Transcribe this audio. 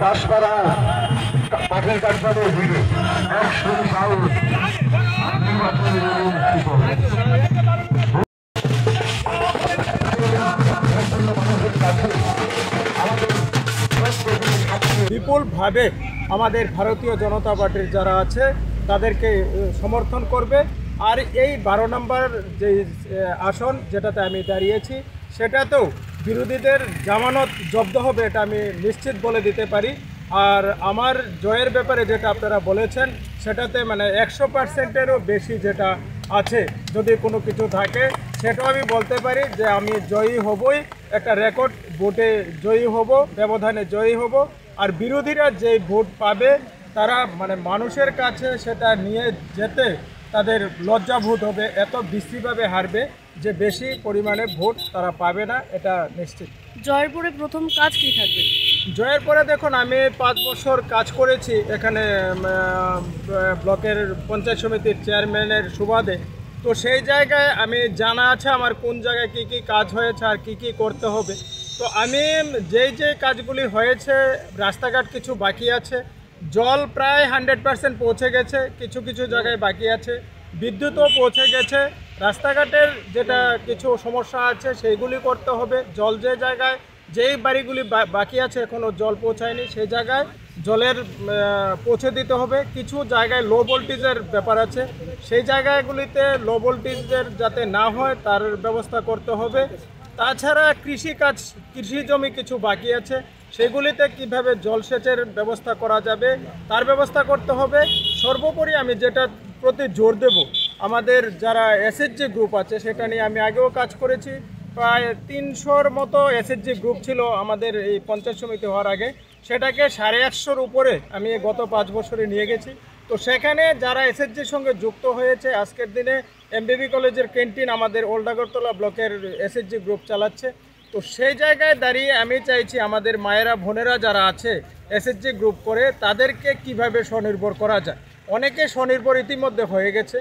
দাসপাড়া পাখির কাঠপাড়ের ভিড়ে এক শুরু সাউথ নির্বাচনী বিপুলভাবে আমাদের ভারতীয় জনতা পার্টির যারা আছে তাদেরকে সমর্থন করবে। আর এই 12 নম্বর যে আসন যেটাতে আমি দাঁড়িয়েছি সেটাতেও বিরোধীদের জামানত জব্দ হবে, এটা আমি নিশ্চিত বলে দিতে পারি। আর আমার জয়ের ব্যাপারে যেটা আপনারা বলেছেন সেটাতে মানে 100%-এরও বেশি যেটা আছে, যদি কোনো কিছু থাকে সেটাও আমি বলতে পারি যে আমি জয়ী হবই, একটা রেকর্ড ভোটে জয়ী হব, ব্যবধানে জয়ী হব। আর বিরোধীরা যে ভোট পাবে তারা মানে মানুষের কাছে সেটা নিয়ে যেতে তাদের লজ্জাবোধ হবে, এত বিশ্রীভাবে হারবে যে বেশি পরিমাণে ভোট তারা পাবে না, এটা নিশ্চিত। জয়ের পরে প্রথম কাজ কি থাকবে? জয়ের পরে দেখুন, আমি 5 বছর কাজ করেছি এখানে ব্লকের পঞ্চায়েত সমিতির চেয়ারম্যানের সুবাদে। তো সেই জায়গায় আমি জানা আছে আমার কোন জায়গায় কি কি কাজ হয়েছে আর কি কি করতে হবে। তো আমি যে কাজগুলি হয়েছে, রাস্তাঘাট কিছু বাকি আছে, জল প্রায় 100% পৌঁছে গেছে, কিছু কিছু জায়গায় বাকি আছে, বিদ্যুৎও পৌঁছে গেছে। রাস্তাঘাটের যেটা কিছু সমস্যা আছে সেইগুলি করতে হবে। জল যে জায়গায় যেই বাড়িগুলি বাকি আছে এখনও জল পৌঁছায়নি সেই জায়গায় জলের পৌঁছে দিতে হবে। কিছু জায়গায় লো ভোল্টেজের ব্যাপার আছে, সেই জায়গাগুলিতে লো ভোল্টেজের যাতে না হয় তার ব্যবস্থা করতে হবে। তাছাড়া কৃষি জমি কিছু বাকি আছে, সেগুলিতে কিভাবে জলসেচের ব্যবস্থা করা যাবে তার ব্যবস্থা করতে হবে। সর্বোপরি আমি যেটা প্রতি জোর দেব, আমাদের যারা এসএইচজি গ্রুপ আছে সেটা নিয়ে আমি আগেও কাজ করেছি। প্রায় 300-র মতো এসএইচজি গ্রুপ ছিল আমাদের এই পঞ্চায়েত সমিতি হওয়ার আগে, সেটাকে 150-র উপরে আমি গত 5 বছরে নিয়ে গেছি। তো সেখানে যারা এসএইচজির সঙ্গে যুক্ত হয়েছে, আজকের দিনে এমবিবি কলেজের ক্যান্টিন আমাদের ওল্ড আগরতলা ব্লকের এসএইচজি গ্রুপ চালাচ্ছে। তো সেই জায়গায় দাঁড়িয়ে আমি চাইছি আমাদের মায়েরা বোনেরা যারা আছে এসএইচজি গ্রুপ করে তাদেরকে কিভাবে স্বনির্ভর করা যায়। অনেকে স্বনির্ভর ইতিমধ্যে হয়ে গেছে,